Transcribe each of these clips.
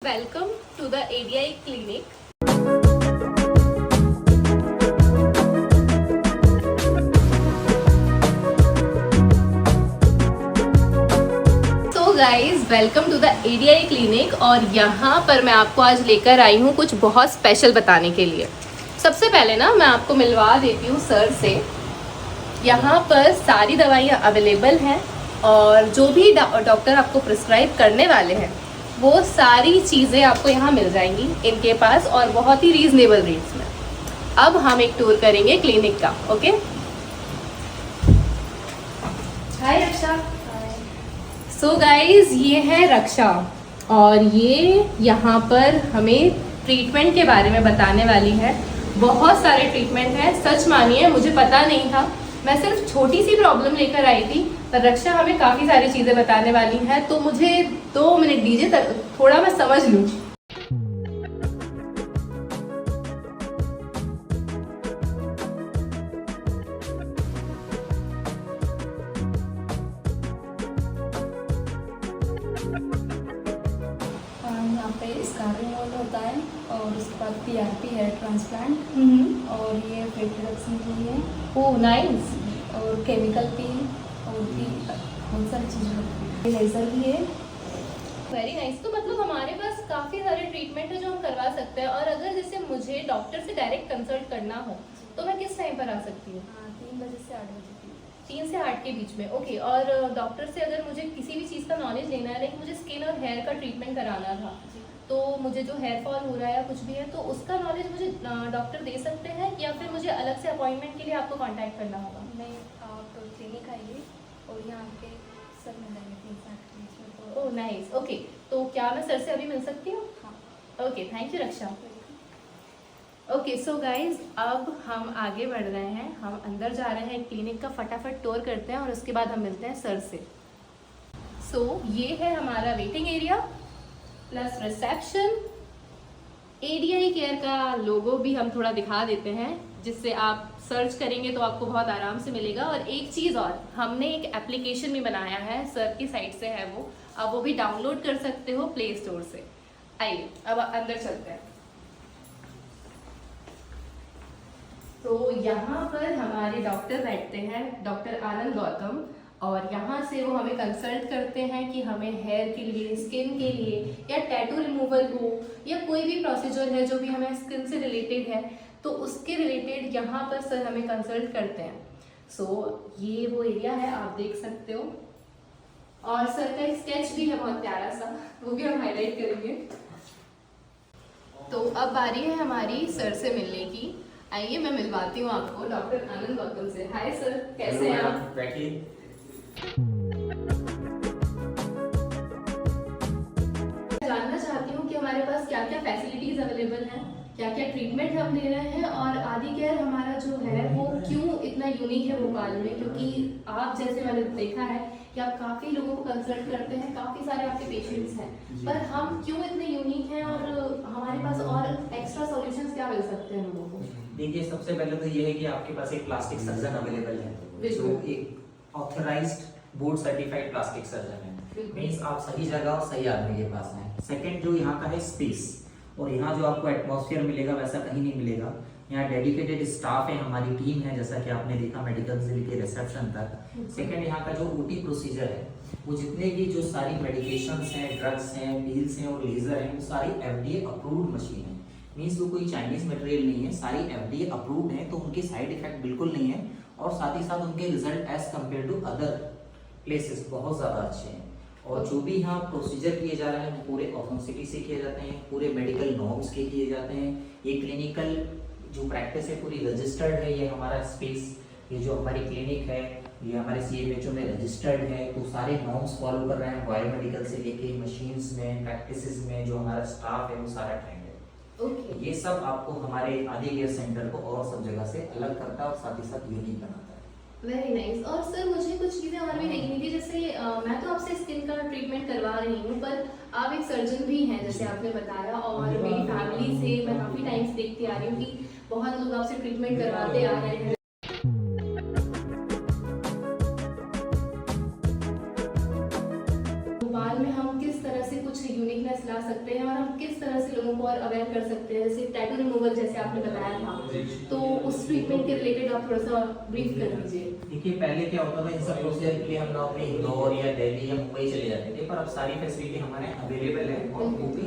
Welcome to the ADI clinic. So guys, welcome to the ADI clinic और यहाँ पर मैं आपको आज लेकर आई हूँ कुछ बहुत स्पेशल बताने के लिए। सबसे पहले ना मैं आपको मिलवा देती हूँ सर से। यहाँ पर सारी दवाइयाँ अवेलेबल हैं और जो भी डॉक्टर आपको प्रिस्क्राइब करने वाले हैं वो सारी चीज़ें आपको यहाँ मिल जाएंगी इनके पास और बहुत ही रीजनेबल रेट्स में। अब हम एक टूर करेंगे क्लिनिक का। ओके, हाय रक्षा। सो गाइज, ये है रक्षा और ये यहाँ पर हमें ट्रीटमेंट के बारे में बताने वाली है। बहुत सारे ट्रीटमेंट हैं, सच मानिए मुझे पता नहीं था। मैं सिर्फ छोटी सी प्रॉब्लम लेकर आई थी, पर रक्षा हमें काफ़ी सारी चीज़ें बताने वाली है। तो मुझे 2 मिनट दीजिए, थोड़ा मैं समझ लूँ। यहाँ पे स्कारिंग मोड होता है और उसके बाद PRP है ट्रांसप्लांट और ये फेट रिडक्शन के लिए ओह नाइस। और केमिकल पील और भी बहुत सारी चीज़ें होती है। लेज़र भी है। Very nice. तो मतलब हमारे पास काफ़ी सारे ट्रीटमेंट है जो हम करवा सकते हैं। और अगर जैसे मुझे डॉक्टर से डायरेक्ट कंसल्ट करना हो तो मैं किस टाइम पर आ सकती हूँ? 3 बजे से 8 बजे की। 3 से 8 के बीच में। ओके, और डॉक्टर से अगर मुझे किसी भी चीज़ का नॉलेज लेना है, लाइक मुझे स्किन और हेयर का ट्रीटमेंट कराना था, तो मुझे जो हेयर फॉल हो रहा है या कुछ भी है तो उसका नॉलेज मुझे डॉक्टर दे सकते हैं या फिर मुझे अलग से अपॉइंटमेंट के लिए आपको कांटेक्ट करना होगा? नहीं, आप क्लिनिक आइए और यहाँ के सर मिल जाएंगे 3 से 8 के बीच में। तो ओह नाइस। ओके, तो क्या मैं सर से अभी मिल सकती हूँ? हाँ। Okay, thank you Raksha. Okay so guys, अब हम आगे बढ़ रहे हैं। हम अंदर जा रहे हैं, क्लिनिक का फटाफट टूर करते हैं और उसके बाद हम मिलते हैं सर से। सो ये है हमारा waiting area plus reception. ADI care का लोगो भी हम थोड़ा दिखा देते हैं, जिससे आप सर्च करेंगे तो आपको बहुत आराम से मिलेगा। और एक चीज़ और, हमने एक एप्लीकेशन भी बनाया है, सर की साइट से है वो, आप वो भी डाउनलोड कर सकते हो प्ले स्टोर से। आइए अब अंदर चलते हैं। तो यहाँ पर हमारे डॉक्टर बैठते हैं, डॉक्टर आनंद गौतम, और यहाँ से वो हमें कंसल्ट करते हैं कि हमें हेयर के लिए, स्किन के लिए, या टैटू रिमूवल हो या कोई भी प्रोसीजर है जो भी हमें स्किन से रिलेटेड है तो उसके रिलेटेड यहाँ पर सर हमें कंसल्ट करते हैं। सो ये वो एरिया है, आप देख सकते हो। और सर का एक स्केच भी है बहुत प्यारा सा, वो भी हम हाईलाइट करेंगे। तो अब बारी है हमारी सर से मिलने की। आइए मैं मिलवाती हूँ आपको डॉक्टर आनंद गौतम से। हाय सर, कैसे हैं आप? बैठिए। जानना चाहती हूँ कि हमारे पास क्या क्या फैसिलिटीज अवेलेबल हैं, क्या क्या ट्रीटमेंट हम दे रहे हैं, और आदि केयर हमारा जो है वो क्यों इतना यूनिक है भोपाल में। क्योंकि आप जैसे मैंने देखा है कि आप काफ़ी लोगों को कंसल्ट करते हैं, काफ़ी सारे आपके पेशेंट्स हैं, पर हम क्यों इतने यूनिक हैं और हमारे पास और एक्स्ट्रा सॉल्यूशंस क्या मिल सकते हैं लोगों को? देखिए, सबसे पहले तो ये है कि आपके पास एक प्लास्टिक सर्जन अवेलेबल है जो एक authorised board certified plastic surgeon है। मींस आप सही जगह और सही आदमी के पास हैं। सेकंड, जो यहाँ का है स्पेस, और यहाँ जो आपको एटमॉस्फेयर मिलेगा वैसा कहीं नहीं मिलेगा। यहाँ डेडिकेटेड स्टाफ है, हमारी टीम है, जैसा कि आपने देखा मेडिकल से लेकर रिसेप्शन तक। सेकंड, यहाँ का जो OT प्रोसीजर है, वो जितने भी जो सारी मेडिकेशंस हैं, ड्रग्स हैं, पील्स हैं और लेजर हैं, वो सारी FDA अप्रूव्ड मशीन है। मीन्स वो कोई चाइनीज मटेरियल नहीं है, सारी FDA अप्रूव्ड है, तो उनके साइड इफेक्ट बिल्कुल नहीं है। और साथ ही साथ उनके result as compare to other places बहुत ज़्यादा अच्छे हैं। और जो भी यहाँ प्रोसीजर किए जा रहे हैं वो पूरे ऑथेंटिसिटी से किए जाते हैं, पूरे मेडिकल नॉर्म्स के किए जाते हैं। ये क्लिनिकल जो प्रैक्टिस है पूरी रजिस्टर्ड है। ये हमारा स्पेस, ये जो हमारी क्लिनिक है, ये हमारे CMHO में रजिस्टर्ड है, तो सारे नॉर्म्स फॉलो कर रहे हैं। बायोमेडिकल से लेके मशीन्स में, प्रैक्टिसेस में जो हमारा स्टाफ है वो सारा ट्रेंड है। ओके, ये सब आपको हमारे आदि केयर सेंटर को और सब जगह से अलग करता है और साथ ही साथ यूनिक बनाता है। Very nice. और सर मुझे कुछ चीज़ें और भी देखनी थी, जैसे मैं तो आपसे स्किन का ट्रीटमेंट करवा रही हूँ, पर आप एक सर्जन भी हैं जैसे आपने बताया, और मेरी फैमिली से मैं काफ़ी टाइम से देखती आ रही हूँ कि बहुत लोग आपसे ट्रीटमेंट करवाते आ रहे हैं। भोपाल में हम किस तरह से कुछ यूनिकनेस ला सकते हैं और हम हम किस तरह से लोगों को और अवेयर कर सकते हैं, जैसे टैटू रिमूवल जैसे आपने बताया था, तो उस ट्रीटमेंट के रिलेटेड आप थोड़ा सा ब्रीफ कर दीजिए। देखिए पहले क्या होता था, इन सब प्रोसीजर के लिए हम लोग अपने इंदौर या दिल्ली या मुंबई चले जाते थे, पर अब सारी फैसिलिटी हमारे अवेलेबल है और वो भी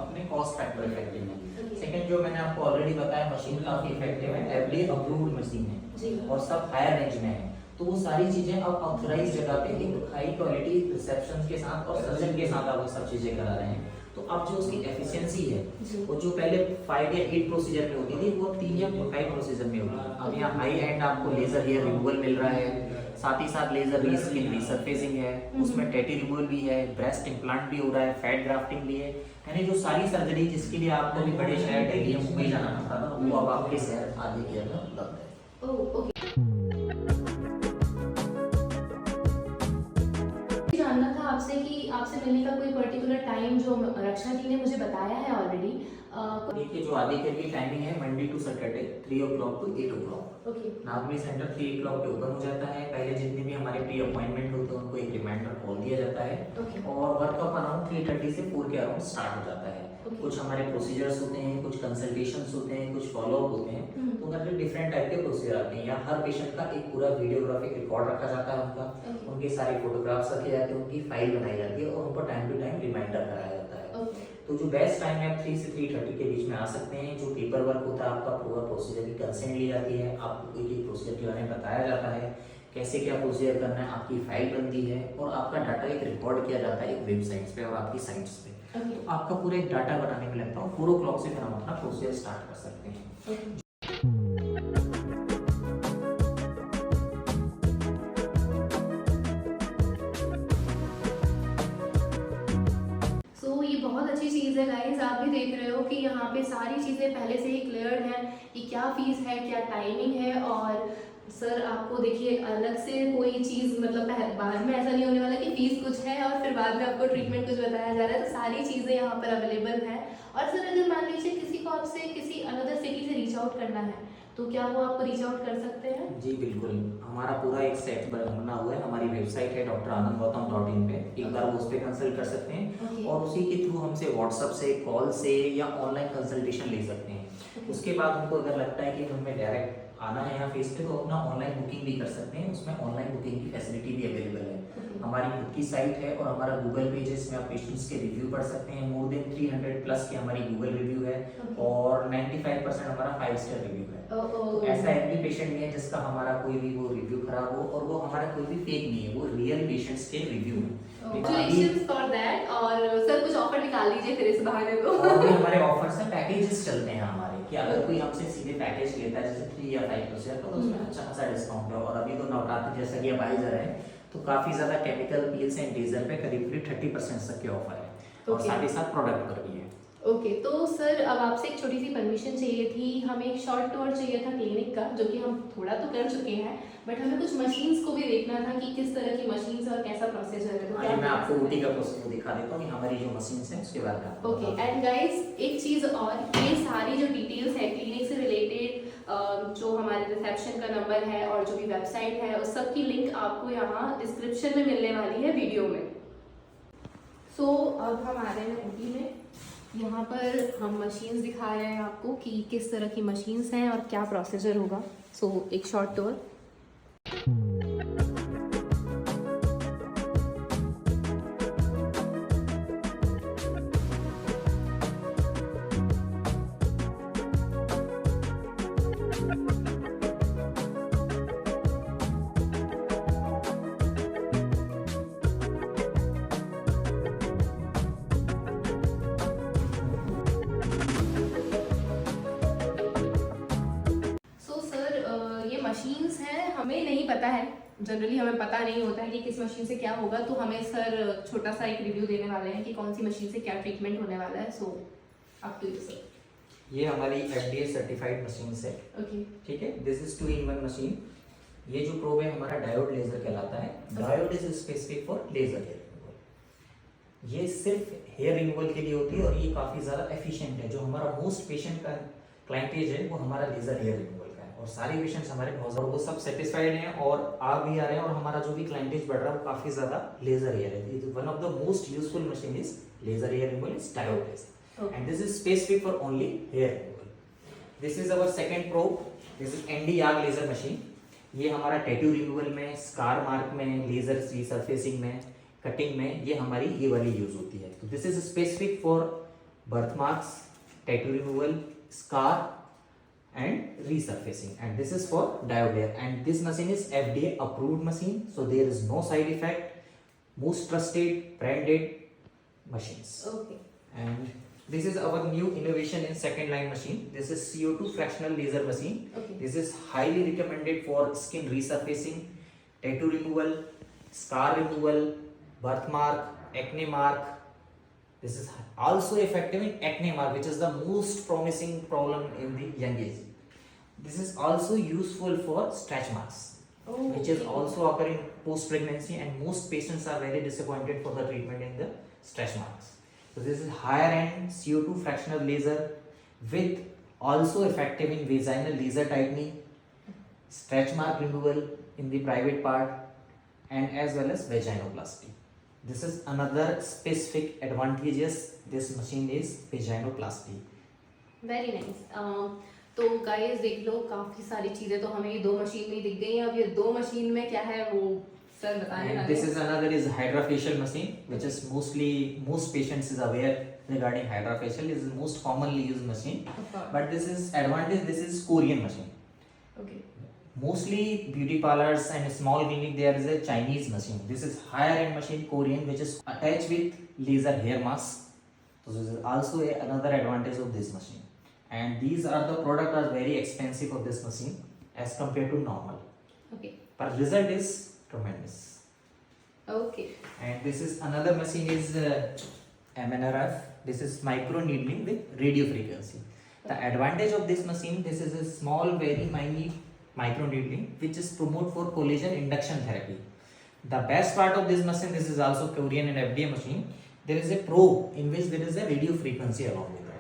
अपने कॉस्ट फैक्टर इफेक्टिव है। सेकंड जो मैंने आपको ऑलरेडी बताया, मशीन काफी इफेक्टिव है, एफडीए अप्रूव्ड मशीन है और सब हायर रेंज में है, तो वो सारी चीजें अब ऑथराइज जगह पे एक हाई क्वालिटी रिसेप्शन के साथ और सर्जन के साथ आप वो सब चीजें करा रहे हैं। तो अब जो उसकी एफिशिएंसी है वो जो पहले 5 या 8 प्रोसीजर में होती थी वो 3 या 5 प्रोसीजर में होगी। अब यहाँ हाई एंड आपको लेजर हेयर रिमूवल मिल रहा है, साथ ही साथ लेजर रीस्किन रीसरफेसिंग है, उसमें टैटू रिमूवल भी है, ब्रेस्ट इम्प्लांट भी हो रहा है, फैट ग्राफ्टिंग भी है, यानी जो सारी सर्जरी जिसके लिए आपको भी बड़े शहर दिल्ली या मुंबई जाना पड़ता था वो अब आपके शहर आगे के अंदर उपलब्ध है। ओके, जानना था आपसे कि आपसे मिलने का कोई पर्टिकुलर टाइम जो रक्षा जी ने मुझे बताया है ऑलरेडी। देखिए जो आदि के लिए टाइमिंग है Monday to Saturday 3 o'clock to 8 o'clock। Okay, नागमी सेंटर 3 o'clock पे ओपन हो जाता है। पहले जितने भी हमारे प्री अपॉइंटमेंट होते हैं उनको एक रिमाइंडर कॉल दिया जाता है ओके, और वर्कअप अराउंड 3:30 से 4 के अराउंड स्टार्ट हो जाता है। Okay. कुछ हमारे प्रोसीजर्स होते हैं, कुछ कंसल्टेशंस होते हैं, कुछ फॉलोअप होते हैं, तो मतलब डिफरेंट टाइप के प्रोसीजर आते हैं। यहाँ हर पेशेंट का एक पूरा वीडियोग्राफिक रिकॉर्ड रखा जाता है उनका, Okay. उनके सारे फोटोग्राफ्स रखे जाते हैं, उनकी फाइल बनाई जाती है और उनको टाइम टू टाइम रिमाइंडर कराया जाता है। ओके, तो जो बेस्ट टाइम है आप 3 से 3:30 के बीच में आ सकते हैं। जो पेपर वर्क होता है आपका पूरा प्रोसीजर की कंसेंट ली जाती है, आपको एक एक प्रोसीजर के बारे में बताया जाता है, कैसे क्या प्रोसीजर करना है, आपकी फाइल बनती है और आपका डाटा एक रिकॉर्ड किया जाता है एक वेबसाइट्स पे और आपकी साइट्स पे। ओके, तो आपका पूरा एक डाटा बनाने में लगता है। 4 o'clock से फिर हम अपना प्रोसीजर स्टार्ट कर सकते हैं। ओके। ये बहुत अच्छी चीज़ है गाइस, आप भी देख रहे हो कि यहाँ पे सारी चीज़ें पहले से ही क्लियर हैं कि क्या फीस है, क्या टाइमिंग है। और सर आपको देखिए अलग से कोई चीज़ मतलब बाद में ऐसा नहीं होने वाला कि फीस कुछ है और फिर बाद में आपको ट्रीटमेंट कुछ बताया जा रहा है, तो सारी चीज़ें यहाँ पर अवेलेबल है। और सर अगर मान लीजिए किसी को आपसे किसी अनदर सिटी से रीच आउट करना है तो क्या वो आपको रीच आउट कर सकते हैं? जी बिल्कुल, हमारा पूरा एक सेट बना हुआ है, हमारी वेबसाइट है drAnandGautam.in पे, एक बार वो उस पे कंसल्ट कर सकते हैं Okay. और उसी के थ्रू हमसे व्हाट्सएप से, कॉल से या ऑनलाइन कंसल्टेशन ले सकते हैं। उसके बाद उनको अगर लगता है कि हमें डायरेक्ट आना है यहाँ फेस पे तो अपना ऑनलाइन बुकिंग भी कर सकते हैं, उसमें ऑनलाइन बुकिंग की फैसिलिटी भी अवेलेबल है। हमारी खुद की साइट है और हमारा गूगल पेज है, इसमें आप पेशेंट्स के रिव्यू पढ़ सकते हैं। मोर देन 300 प्लस की हमारी गूगल रिव्यू है और 95% हमारा 5 स्टार रिव्यू है। तो ऐसा एक भी पेशेंट नहीं है जिसका हमारा कोई भी वो रिव्यू खराब हो, और वो हमारा कोई भी फेक नहीं है, वो रियल पेशेंट्स के रिव्यू है। Congratulations for that। और सर कुछ ऑफर निकाल लीजिए फिर इस बहाने को। और भी हमारे ऑफर्स हैं, पैकेजेस चलते हैं हमारे कि अगर कोई हमसे सीधे पैकेज लेता है जैसे 3 या 5% तो उसमें अच्छा खासा डिस्काउंट है। और अभी तो नवरात्रि जैसा कि अब आ ही जा रहे हैं तो काफी ज्यादा केमिकल पील्स एंड लेजर पे करीब 30% तक के ऑफर है और साथ ही साथ प्रोडक्ट पर भी है। ओके, तो सर अब आपसे एक छोटी सी परमिशन चाहिए थी, हमें एक शॉर्ट टूर चाहिए था क्लिनिक का, जो कि हम थोड़ा तो कर चुके हैं, बट हमें कुछ मशीन्स को भी देखना था कि किस तरह की मशीन्स और कैसा प्रोसेसर है। तो क्या मैं आपको ऊटी का प्रोसेस दिखा देता हूँ कि हमारी जो मशीन्स हैं उसके बारे में। ओके, एंड गाइस एक चीज़ और, ये सारी जो डिटेल्स है क्लिनिक से रिलेटेड, जो हमारे रिसेप्शन का नंबर है और जो भी वेबसाइट है उस सब की लिंक आपको यहाँ डिस्क्रिप्शन में मिलने वाली है वीडियो में। सो अब हम आ रहे हैं ऊटी में, यहाँ पर हम मशीन्स दिखा रहे हैं आपको कि किस तरह की मशीन्स हैं और क्या प्रोसीजर होगा। सो एक शॉर्ट टूर। मशीन्स हैं, हमें नहीं पता है, जनरली हमें पता नहीं होता है कि किस मशीन से क्या होगा, तो हमें सर छोटा सा एक रिव्यू देने वाले हैं कि कौन सी मशीन से क्या ट्रीटमेंट होने वाला है। So up to you sir. ये हमारी FDA सर्टिफाइड मशीन है। ओके, ठीक है, दिस इज 2-in-1 मशीन। ये जो प्रोब है हमारा डायोड लेजर कहलाता है। Diode is specific for laser hair removal. ये सिर्फ हेयर रिमूवल के लिए होती है और ये काफी ज्यादा एफिशिएंट है। जो हमारा मोस्ट पेशेंट का क्लाइंटेज है वो हमारा लेजर हेयर रिमूवल और सारे पेशेंट्स हमारे बहुत वो सब सेटिस्फाइड हैं और आ भी आ रहे हैं और हमारा जो भी क्लाइंटेज बढ़ रहा है वो काफी ज्यादा लेजर हेयर है। One of the most useful machine is laser hair removal is diode laser. Okay. and this is specific for only hair removal. This is our second probe. This is ND Yag laser machine. ये हमारा tattoo removal में, scar mark में, laser रिसरफेसिंग में, cutting में ये हमारी ये वाली यूज होती है. तो this is specific for birth marks, tattoo removal, scar and resurfacing, and this is for diode layer, and this machine is FDA approved machine, so there is no side effect, most trusted branded machines. Okay. And this is our new innovation in second line machine. This is CO2 fractional laser machine. Okay. This is highly recommended for skin resurfacing, tattoo removal, scar removal, birthmark, acne mark. This is also effective in acne mark, which is the most promising problem in the young age. This is also useful for stretch marks, which is also occurring post pregnancy, and most patients are very disappointed for the treatment in the stretch marks. So this is higher end CO2 fractional laser with also effective in vaginal laser tightening, stretch mark removal in the private part, and as well as vaginoplasty. This is another specific advantages. This machine is vaginoplasty. Very nice. तो guys देख लो, काफी सारी चीजें तो हमें ये दो machine में ही दिख गई हैं. अब ये दो मशीन में क्या है वो सर बताने And वाले this हैं. is another is hydrofacial machine, which is most patients is aware regarding hydrofacial. This is most commonly used machine. But this is advantage. This is Korean machine. Okay. Mostly beauty parlors and small clinic there is a Chinese machine. This is higher end machine Korean, which is attached with laser hair mask. So this is also another advantage of this machine. And these are the product are very expensive of this machine as compared to normal. Okay. But result is tremendous. Okay. And this is another machine is MNRF. This is micro needling with radio frequency. The advantage of this machine, this is a small, very minute micro needling which is promote for collagen induction therapy. The best part of this machine, this is also Korean and FDA machine. There is a probe in which there is a radio frequency along with that.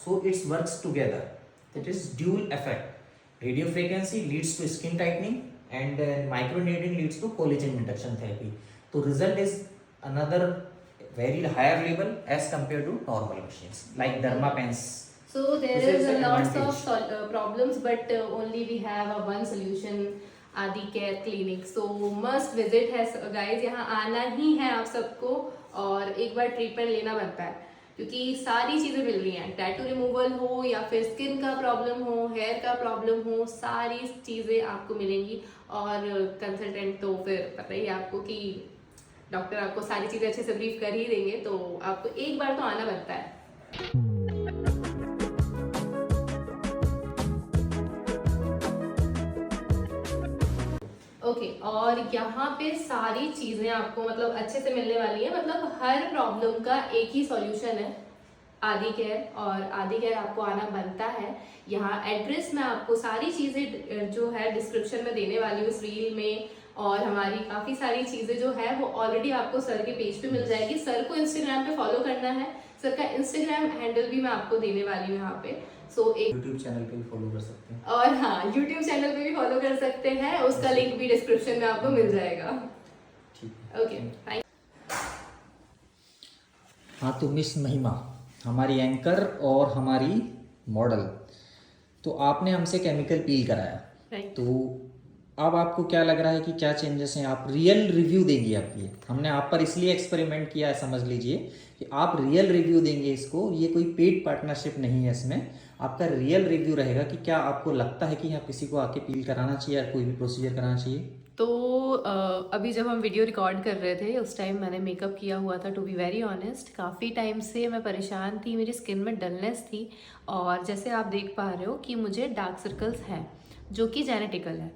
So it works together. It is dual effect. Radio frequency leads to skin tightening and micro needling leads to collagen induction therapy. So result is another very higher level as compared to normal machines like Dermapens. So there This is is a an lots advantage. of problems, but only we have a one solution, Adi Care Clinic. So must visit है guys, यहाँ आना ही है आप सबको और एक बार treatment लेना बनता है, क्योंकि सारी चीज़ें मिल रही हैं. टैटू रिमूवल हो या फिर स्किन का प्रॉब्लम हो, हेयर का प्रॉब्लम हो, सारी चीज़ें आपको मिलेंगी. और कंसल्टेंट तो फिर पता ही है आपको कि डॉक्टर आपको सारी चीज़ें अच्छे से ब्रीफ कर ही देंगे, तो आपको एक बार तो आना बनता है. ओके. और यहाँ पे सारी चीज़ें आपको मतलब अच्छे से मिलने वाली है. मतलब हर प्रॉब्लम का एक ही सॉल्यूशन है, आदि केयर. और आदि केयर आपको आना बनता है. यहाँ एड्रेस में आपको सारी चीज़ें जो है डिस्क्रिप्शन में देने वाली हूँ इस रील में. और हमारी काफ़ी सारी चीज़ें जो है वो ऑलरेडी आपको सर के पेज पे मिल जाएगी. सर को इंस्टाग्राम पे फॉलो करना है. सर का इंस्टाग्राम हैंडल भी मैं आपको देने वाली हूँ यहाँ पे. सो एक YouTube चैनल पे भी फॉलो कर सकते हैं. और हाँ, YouTube चैनल पे भी फॉलो कर सकते हैं. उसका लिंक भी डिस्क्रिप्शन में आपको मिल जाएगा. ठीक है. ओके. थैंक. हाँ, तो मिस महिमा हमारी एंकर और हमारी मॉडल, तो आपने हमसे केमिकल पील कराया. राइट. तो अब आपको क्या लग रहा है कि क्या चेंजेस हैं? आप रियल रिव्यू देंगे. आप ये हमने आप पर इसलिए एक्सपेरिमेंट किया है, समझ लीजिए कि आप रियल रिव्यू देंगे इसको. ये कोई पेड पार्टनरशिप नहीं है, इसमें आपका रियल रिव्यू रहेगा कि क्या आपको लगता है कि यहाँ किसी को आके पील कराना चाहिए या कोई भी प्रोसीजर कराना चाहिए. तो अभी जब हम वीडियो रिकॉर्ड कर रहे थे उस टाइम मैंने मेकअप किया हुआ था. टू बी वेरी ऑनेस्ट, काफ़ी टाइम से मैं परेशान थी, मेरी स्किन में डलनेस थी. और जैसे आप देख पा रहे हो कि मुझे डार्क सर्कल्स हैं जो कि जेनेटिकल है.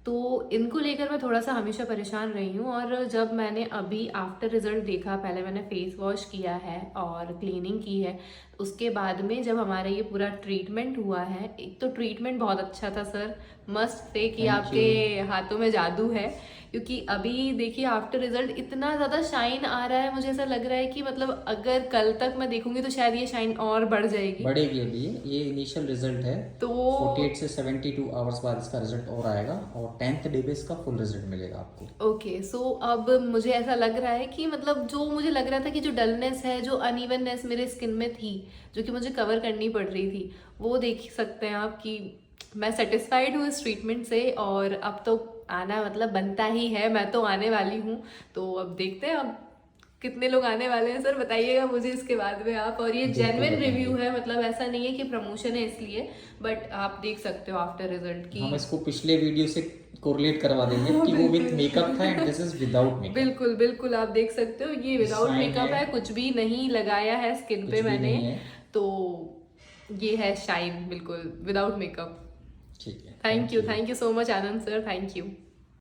तो इनको लेकर मैं थोड़ा सा हमेशा परेशान रही हूँ. और जब मैंने अभी आफ्टर रिजल्ट देखा, पहले मैंने फेस वॉश किया है और क्लीनिंग की है. उसके बाद में जब हमारा ये पूरा ट्रीटमेंट हुआ है, एक तो ट्रीटमेंट बहुत अच्छा था सर. मस्ट से कि आपके हाथों में जादू है, क्योंकि अभी देखिए आफ्टर रिजल्ट इतना ज़्यादा शाइन आ रहा है, मुझे ऐसा लग रहा है कि मतलब अगर कल तक मैं देखूंगी तो शायद ये शाइन और बढ़ जाएगी। बढ़ेगी। अभी ये इनिशियल रिजल्ट है, तो 48 से 72 आवर्स बाद इसका रिजल्ट और आएगा और 10th डे पे इसका फुल रिजल्ट मिलेगा आपको। ओके सो अब मुझे ऐसा लग रहा है कि मतलब जो मुझे लग रहा था कि जो डलनेस है, जो अनइवननेस मेरे स्किन में थी, जो कि मुझे कवर करनी पड़ रही थी, वो देख सकते हैं आप कि मैं सेटिस्फाइड हूँ इस ट्रीटमेंट से। और अब तो आना मतलब बनता ही है, मैं तो आने वाली हूँ। तो अब देखते हैं अब कितने लोग आने वाले हैं, सर बताइएगा मुझे इसके बाद में आप। और ये जेन्युइन रिव्यू है, मतलब ऐसा नहीं है कि प्रमोशन है इसलिए, बट आप देख सकते हो आफ्टर रिजल्ट की। हम इसको पिछले वीडियो से कोरिलेट करवा देंगे कि वो विद मेकअप था and this is without makeup. बिल्कुल बिल्कुल, आप देख सकते हो ये विदाउट Shine मेकअप है। है, कुछ भी नहीं लगाया है स्किन कुछ पे भी मैंने। नहीं है। तो ये है शाइन बिल्कुल विदाउट मेकअप। ठीक है, thank you so much Anand sir, thank you.